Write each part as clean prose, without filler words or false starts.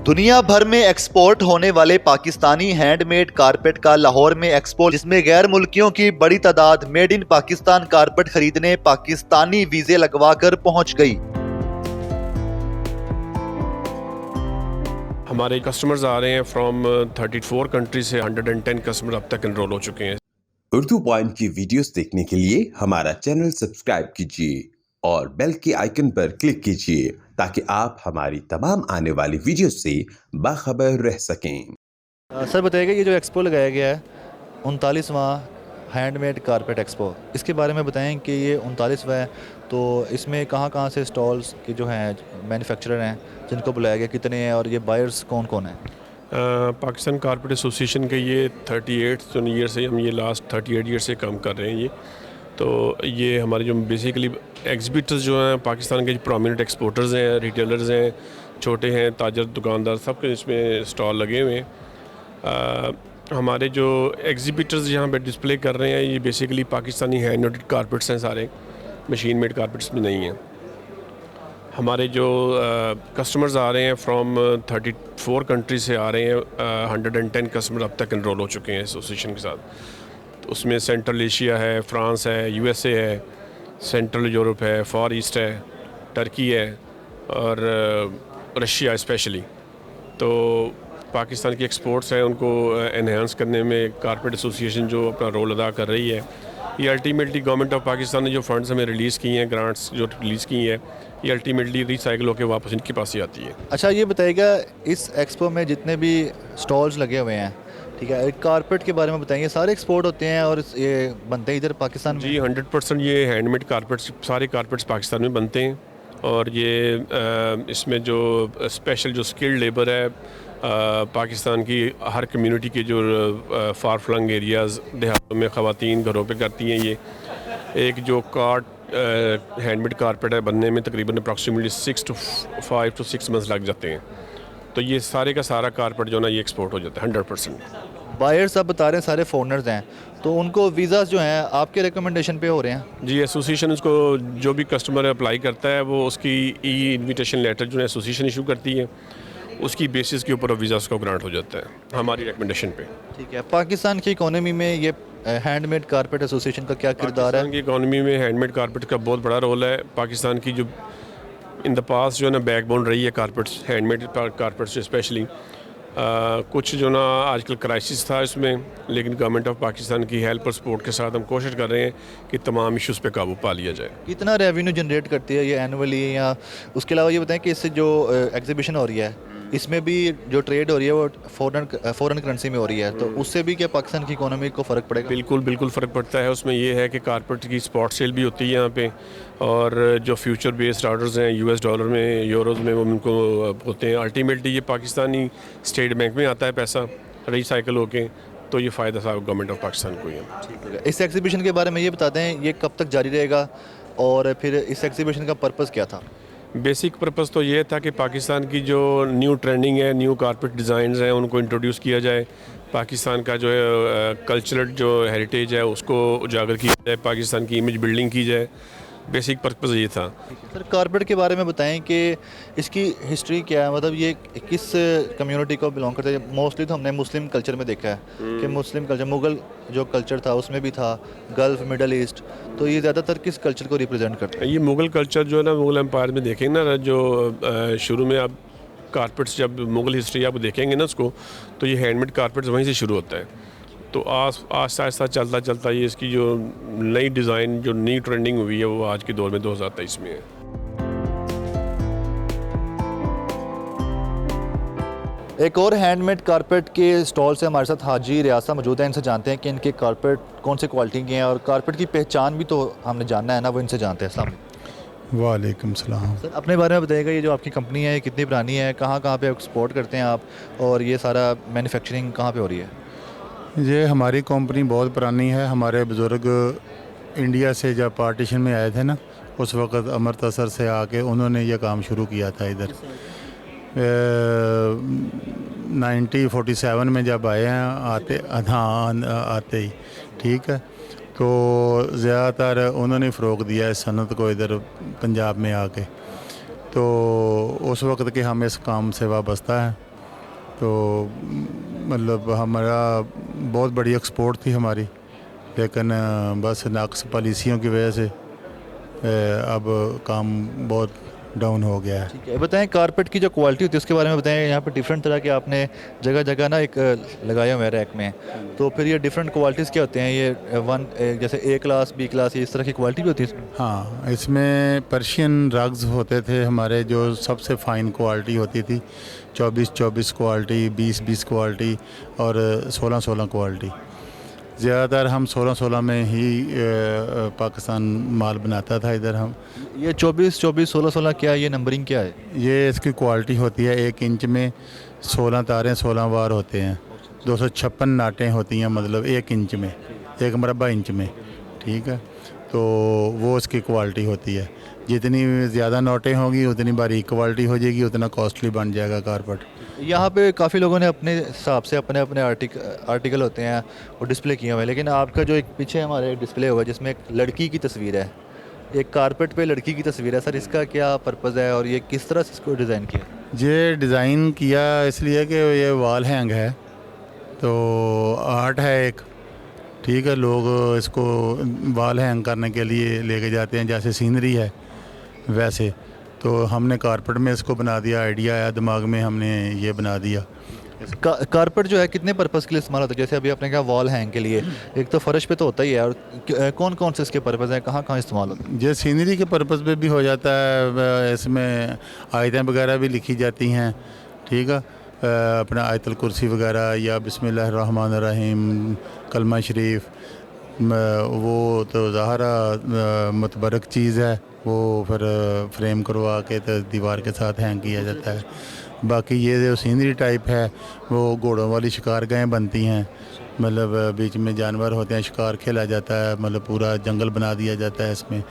दुनिया भर में एक्सपोर्ट होने वाले पाकिस्तानी हैंडमेड कारपेट का लाहौर में एक्सपो, जिसमें गैर मुल्कियों की बड़ी तादाद मेड इन पाकिस्तान कारपेट खरीदने पाकिस्तानी वीजे लगवाकर पहुंच गई। हमारे कस्टमर्स आ रहे हैं फ्रॉम 34 कंट्री से 110 कस्टमर अब तक एनरोल हो चुके हैं। उर्दू पॉइंट की वीडियोस देखने के लिए हमारा चैनल सब्सक्राइब कीजिए और बेल के आइकन पर क्लिक कीजिए ताकि आप हमारी तमाम आने वाली वीडियोस से बाखबर रह सकें। सर बताइएगा, ये जो एक्सपो लगाया गया है 39वां हैंडमेड कारपेट एक्सपो, इसके बारे में बताएं कि ये 39वां है तो इसमें कहाँ कहाँ से स्टॉल्स के जो हैं मैन्युफैक्चरर हैं जिनको बुलाया गया, कितने हैं और ये बायर्स कौन कौन हैं? पाकिस्तान कारपेट एसोसिएशन के ये 38 ईयर से हम ये लास्ट 38 ईयर से काम कर रहे हैं। ये हमारे जो बेसिकली एग्जिबिटर्स जो हैं पाकिस्तान के प्रोमिनेंट एक्सपोर्टर्स हैं, रिटेलर्स हैं, छोटे हैं, ताजर दुकानदार, सबके इसमें स्टॉल लगे हुए हैं। हमारे जो एग्जिबिटर्स यहाँ पे डिस्प्ले कर रहे हैं ये basically Pakistani hand noted carpets हैं, सारे मशीन मेड कारपेट्स में नहीं हैं। हमारे जो कस्टमर्स आ रहे हैं फ्रॉम 34 कंट्री से आ रहे हैं। 110 कस्टमर अब तक एनरोल हो चुके हैं एसोसिएशन के साथ। तो उसमें सेंट्रल एशिया है, फ्रांस है, यूएसए है, सेंट्रल यूरोप है, फार ईस्ट है, टर्की है और रशिया स्पेशली। तो पाकिस्तान की एक्सपोर्ट्स हैं उनको एनहांस करने में कारपेट एसोसिएशन जो अपना रोल अदा कर रही है। ये अल्टीमेटली गवर्नमेंट ऑफ पाकिस्तान ने जो फंड्स हमें रिलीज़ किए हैं, ग्रांट्स जो रिलीज़ की हैं, ये अल्टीमेटली रिसाइकिल होकर वापस इनके पास ही आती है। अच्छा, ये बताइएगा इस एक्सपो में जितने भी स्टॉल्स लगे हुए हैं, ठीक है, कारपेट के बारे में बताएंगे, सारे एक्सपोर्ट होते हैं और ये बनते हैं इधर पाकिस्तान में? जी 100% ये हैंडमेड कारपेट्स, सारे कारपेट्स पाकिस्तान में बनते हैं। और ये इसमें जो स्पेशल जो स्किल्ड लेबर है पाकिस्तान की हर कम्युनिटी के जो फार फ्लंग एरियाज़ देहातों में ख़वातीन घरों पे करती हैं। ये एक जो हैंडमेड कारपेट है बनने में तकरीबन अप्रॉक्सीमेटली 5 to 6 मंथ्स लग जाते हैं। तो ये सारे का सारा कारपेट जो ना ये एक्सपोर्ट हो जाता है 100%। बायर्स आप बता रहे हैं सारे फॉरेनर्स हैं, तो उनको वीज़ाज़ जो हैं आपके रिकमेंडेशन पे हो रहे हैं? जी एसोसिएशन उसको जो भी कस्टमर अप्लाई करता है वो उसकी ई इन्विटेशन लेटर जो है एसोसिएशन इशू करती है, उसकी बेसिस के ऊपर वीज़ा को ग्रांट हो जाता है हमारी रिकमेंडेशन पे। ठीक है, पाकिस्तान की इकोनॉमी में ये हैंडमेड कारपेट एसोसिएशन का क्या किरदार है? पाकिस्तान की इकोनॉमी में हैंडमेड कारपेट का बहुत बड़ा रोल है। पाकिस्तान की जो इन द पास्ट जो है ना बैकबोन रही है कारपेट्स, हैंडमेड कारपेट्स स्पेशली। कुछ जो ना आजकल क्राइसिस था इसमें, लेकिन गवर्नमेंट ऑफ पाकिस्तान की हेल्प और सपोर्ट के साथ हम कोशिश कर रहे हैं कि तमाम इश्यूज़ पे काबू पा लिया जाए। कितना रेवेन्यू जनरेट करती है ये एनुअली, या उसके अलावा ये बताएं कि इससे जो एग्जीबिशन हो रही है इसमें भी जो ट्रेड हो रही है वो फॉरेन करेंसी में हो रही है, तो उससे भी क्या पाकिस्तान की इकोनॉमी को फ़र्क पड़ेगा? बिल्कुल फ़र्क पड़ता है। उसमें ये है कि कारपेट की स्पॉट सेल भी होती है यहाँ पे, और जो फ्यूचर बेस्ड ऑर्डर्स हैं यूएस डॉलर में, यूरोज़ में, वो उनको होते हैं। अल्टीमेटली ये पाकिस्तानी स्टेट बैंक में आता है पैसा रिसाइकिल होके, तो ये फ़ायदा साहब गवर्नमेंट ऑफ पाकिस्तान को ही है। इस एग्जीबिशन के बारे में ये बताते हैं, ये कब तक जारी रहेगा और फिर इस एग्जीबिशन का पर्पज़ क्या था? बेसिक पर्पस तो ये था कि पाकिस्तान की जो न्यू ट्रेंडिंग है, न्यू कारपेट डिज़ाइंस हैं, उनको इंट्रोड्यूस किया जाए। पाकिस्तान का जो है कल्चरल जो हेरिटेज है उसको उजागर किया जाए, पाकिस्तान की इमेज बिल्डिंग की जाए। बेसिक पर्पस ये था। सर कारपेट के बारे में बताएं कि इसकी हिस्ट्री क्या है, मतलब ये किस कम्युनिटी को बिलोंग करता है? मोस्टली तो हमने मुस्लिम कल्चर में देखा है कि मुस्लिम कल्चर, मुग़ल जो कल्चर था उसमें भी था, गल्फ़, मिडल ईस्ट, तो ये ज़्यादातर किस कल्चर को रिप्रेजेंट करता है? ये मुग़ल कल्चर जो है ना, मुग़ल एम्पायर में देखेंगे ना, जो शुरू में आप कारपेट्स, जब मुग़ल हिस्ट्री आप देखेंगे ना उसको, तो ये हैंडमेड कारपेट्स वहीं से शुरू होता है। तो आस्ता आस्ता चलता चलता ये इसकी जो नई डिज़ाइन, जो नई ट्रेंडिंग हुई है, वो आज के दौर में 2023 में है। एक और हैंडमेड कारपेट के स्टॉल से हमारे साथ हाजी रियासा मौजूद है, इनसे जानते हैं कि इनके कारपेट कौन से क्वालिटी के हैं और कारपेट की पहचान भी तो हमने जानना है ना, वो इनसे जानते हैं। अस्सलाम वालेकुम। वालेकुम सलाम। सर अपने बारे में बताइएगा, ये जो आपकी कंपनी है ये कितनी पुरानी है, कहाँ कहाँ पे एक्सपोर्ट करते हैं आप, और ये सारा मैन्युफैक्चरिंग कहाँ पे हो रही है? ये हमारी कंपनी बहुत पुरानी है। हमारे बुज़ुर्ग इंडिया से जब पार्टीशन में आए थे ना, उस वक़्त अमृतसर से आके उन्होंने ये काम शुरू किया था इधर। 1947 में जब आए हैं आते ही, ठीक है। तो ज़्यादातर उन्होंने फ़रोग़ दिया इस सनत को इधर पंजाब में आके। तो उस वक़्त के हम इस काम से वाबस्ता हैं तो मतलब हमारा बहुत बड़ी एक्सपोर्ट थी हमारी, लेकिन बस नाक़िस पॉलिसियों की वजह से अब काम बहुत डाउन हो गया है। ठीक है, बताएं कारपेट की जो क्वालिटी होती है उसके बारे में बताएं। यहाँ पे डिफरेंट तरह के आपने जगह जगह ना एक लगाया हुआ है रैक में, तो फिर ये डिफरेंट क्वालिटीज़ क्या होते हैं? ये जैसे ए क्लास, बी क्लास, इस तरह की क्वालिटी भी होती है इसमें? हाँ, इसमें पर्शियन रग्स होते थे हमारे, जो सबसे फ़ाइन क्वालिटी होती थी, 24-24 क्वालिटी, 20-20 क्वालिटी और 16-16 क्वालिटी। ज़्यादातर हम 16-16 में ही पाकिस्तान माल बनाता था इधर हम। ये 24-24, 16-16 क्या है, ये नंबरिंग क्या है? ये इसकी क्वालिटी होती है, 1 इंच में 16 तारें 16 बार होते हैं, 256 नाटें होती हैं, मतलब 1 इंच में, 1 मुरबा इंच में, ठीक है। तो वो इसकी क्वालिटी होती है। जितनी ज़्यादा नोटें होंगी उतनी बारीक क्वालिटी हो जाएगी, उतना कॉस्टली बन जाएगा कारपेट। यहाँ पे काफ़ी लोगों ने अपने हिसाब से अपने अपने आर्टिकल होते हैं वो डिस्प्ले किए हुए हैं, लेकिन आपका जो एक पीछे हमारे डिस्प्ले हुआ है जिसमें एक लड़की की तस्वीर है, एक कारपेट पे लड़की की तस्वीर है, सर इसका क्या पर्पज़ है और ये किस तरह से इसको डिज़ाइन किया? ये डिज़ाइन किया इसलिए कि ये वॉल हैंग है, तो आर्ट है एक, ठीक है। लोग इसको वॉल हैंग करने के लिए लेके जाते हैं, जैसे सीनरी है वैसे। तो हमने कारपेट में इसको बना दिया, आइडिया आया दिमाग में, हमने ये बना दिया। कारपेट जो है कितने पर्पज़ के लिए इस्तेमाल होता है? जैसे अभी आपने कहा वॉल हैंग के लिए, एक तो फर्श पे तो होता ही है, और कौन कौन से इसके पर्पज़ हैं, कहाँ कहाँ इस्तेमाल होता है? ये सीनरी के पर्पज़ पे भी हो जाता है, इसमें आयतें वगैरह भी लिखी जाती हैं, ठीक है। अपना आयतुल कुर्सी वगैरह या बिस्मिल्लाहिर्रहमानिर्रहीम, कलमा शरीफ, वो तो ज़ाहरा मुतबरक चीज़ है, वो फिर फ्रेम करवा के तो दीवार के साथ हैंग किया जाता है। बाकी ये जो सीनरी टाइप है वो घोड़ों वाली शिकार गाहें बनती हैं, मतलब बीच में जानवर होते हैं, शिकार खेला जाता है, मतलब पूरा जंगल बना दिया जाता है इसमें,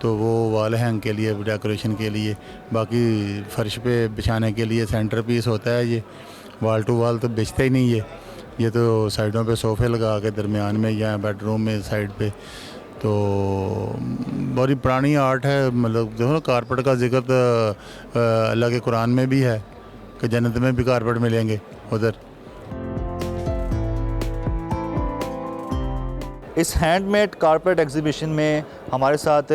तो वो वॉल हैंग के लिए, डेकोरेशन के लिए। बाकी फ़र्श पे बिछाने के लिए सेंटर पीस होता है ये, वॉल टू वॉल तो बिछता ही नहीं ये तो साइडों पे सोफ़े लगा के दरमियान में या बेडरूम में साइड पे। तो बड़ी पुरानी आर्ट है, मतलब देखो ना, कारपेट का जिक्र तो अल्लाह के कुरान में भी है कि जन्नत में भी कारपेट मिलेंगे उधर। इस हैंडमेड कारपेट एग्जीबिशन में हमारे साथ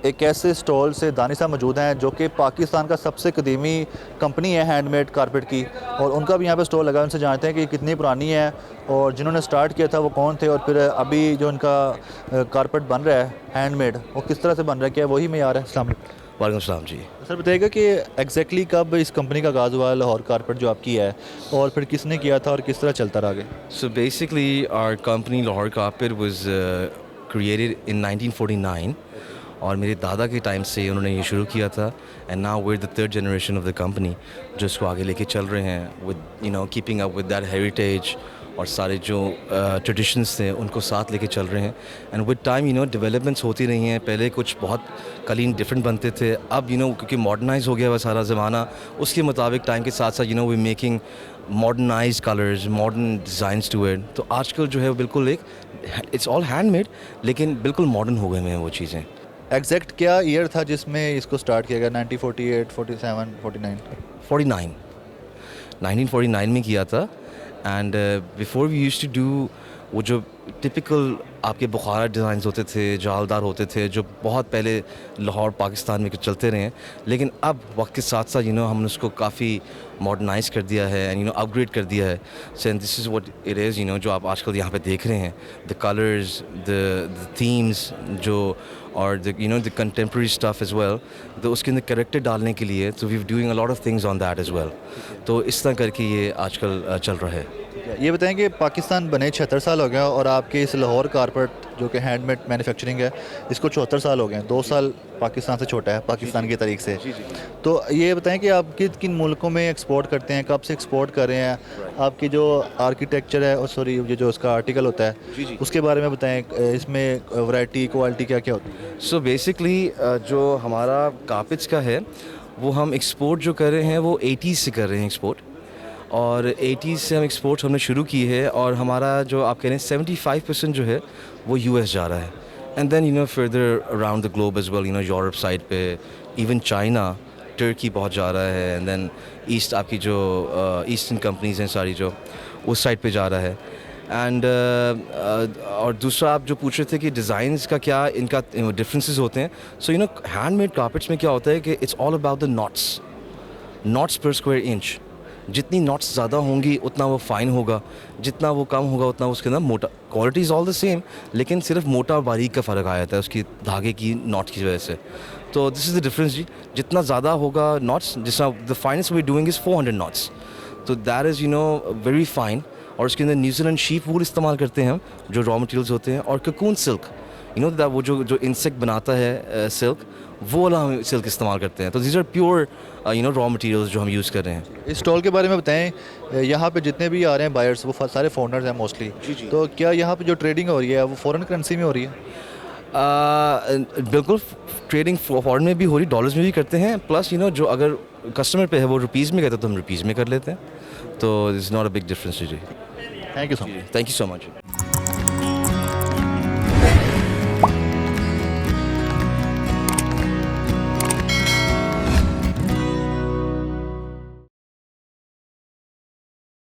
एक ऐसे स्टॉल से दानिशा मौजूद हैं जो कि पाकिस्तान का सबसे कदीमी कंपनी है हैंडमेड कारपेट की, और उनका भी यहाँ पे स्टॉल लगा है। उनसे जानते हैं कि कितनी पुरानी है और जिन्होंने स्टार्ट किया था वो कौन थे, और फिर अभी जो इनका कारपेट बन रहा है हैंडमेड वो किस तरह से बन रहा है, क्या वही मेयार है? अस्सलाम वालेकुम। वालेकुम सलाम जी। सर बताइएगा कि एग्जैक्टली कब इस कंपनी का आगाज़ हुआ, लाहौर कारपेट जो आपकी है, और फिर किसने किया था और किस तरह चलता रहा आगे? So basically our company Lahore Carpet was created in 1949 और मेरे दादा के टाइम से उन्होंने ये शुरू किया था, and now we're the third generation of the company जो इसको आगे लेके चल रहे हैं with keeping up with that heritage और सारे जो ट्रेडिशंस थे उनको साथ लेके चल रहे हैं। एंड विद टाइम डेवलपमेंट्स होती रही हैं। पहले कुछ बहुत कलीन डिफरेंट बनते थे, अब क्योंकि मॉडर्नाइज हो गया हुआ सारा ज़माना, उसके मुताबिक टाइम के साथ साथ we making modernise colours, modern designs to it. तो आजकल जो है वो बिल्कुल एक इट्स ऑल हैंडमेड, लेकिन बिल्कुल मॉडर्न हो गए हैं वो चीज़ें। एग्जैक्ट क्या ईयर था जिसमें इसको स्टार्ट किया गया? 1948, 47, 49? 1949 में किया था। And before we used to do वो जो टिपिकल आपके बुखारा डिज़ाइंस होते थे, जालदार होते थे, जो बहुत पहले लाहौर पाकिस्तान में चलते रहे हैं, लेकिन अब वक्त के साथ साथ हमने उसको काफ़ी मॉडर्नाइज कर दिया है एंड अपग्रेड कर दिया है। So this is what it is, जो आप आजकल यहाँ पे देख रहे हैं, द कलर्स, द थीम्स जो, और the contemporary stuff as well, तो उसके अंदर कैरेक्टर डालने के लिए तो we are doing a lot of things on that as well. तो इस तरह करके ये आजकल चल रहा है। ये बताएं कि पाकिस्तान बने 76 साल हो गए और आपके इस लाहौर कारपेट जो कि हैंडमेड मैन्युफैक्चरिंग है इसको 74 साल हो गए हैं, 2 साल पाकिस्तान से छोटा है पाकिस्तान की तारीख से। तो ये बताएं कि आप किन किन मुल्कों में एक्सपोर्ट करते हैं, कब से एक्सपोर्ट कर रहे हैं, आपकी जो आर्किटेक्चर है और सॉरी ये जो उसका आर्टिकल होता है उसके बारे में बताएं, इसमें वैरायटी क्वालिटी क्या क्या होती है? सो बेसिकली जो हमारा कारपेट्स का है वो हम एक्सपोर्ट जो कर रहे हैं वो 80s से कर रहे हैं एक्सपोर्ट, और 80s से हम एक्सपोर्ट हमने शुरू की है, और हमारा जो आप कह रहे हैं 75% जो है वो US जा रहा है। And then further around the globe as well, Europe side पे, इवन चाइना, टर्की बहुत जा रहा है, एंड देन ईस्ट आपकी जो ईस्टर्न कंपनीज हैं सारी जो उस साइड पे जा रहा है। एंड और दूसरा आप जो पूछ रहे थे कि डिज़ाइंस का क्या इनका डिफरेंसेस होते हैं, सो हैंडमेड कारपेट्स में क्या होता है कि it's all about the knots पर स्क्वायर इंच। जितनी नॉट्स ज़्यादा होंगी उतना वो फाइन होगा, जितना वो कम होगा उतना उसके अंदर मोटा। Quality is all the same, लेकिन सिर्फ मोटा और बारीक का फ़र्क आ जाता है उसकी धागे की नॉट की वजह से। तो दिस इज़ द डिफरेंस जी। जितना ज़्यादा होगा नॉट्स, जिस the finest we doing is 400 knots, तो दैट इज़ वेरी फाइन। और उसके अंदर न्यूजीलैंड शीप वूल इस्तेमाल करते हैं हम, जो रॉ मटेरियल्स होते हैं, और ककून सिल्क, वो जो इंसेक्ट बनाता है सिल्क, वो वाला हम सिल्क इस्तेमाल करते हैं। तो these are pure raw materials जो हम यूज़ कर रहे हैं। इस स्टॉल के बारे में बताएं, यहाँ पे जितने भी आ रहे हैं बायर्स वो सारे फॉरेनर्स हैं मोस्टली, तो क्या यहाँ पे जो ट्रेडिंग हो रही है वो फॉरेन करेंसी में हो रही है? बिल्कुल, ट्रेडिंग फॉरेन में भी हो रही, डॉलर्स में भी करते हैं, प्लस जो अगर कस्टमर पे है वो रुपीज़ में कहते हैं तो हम रुपीज़ में कर लेते हैं। तो is not a big difference जी। Thank you so much. Thank you so much.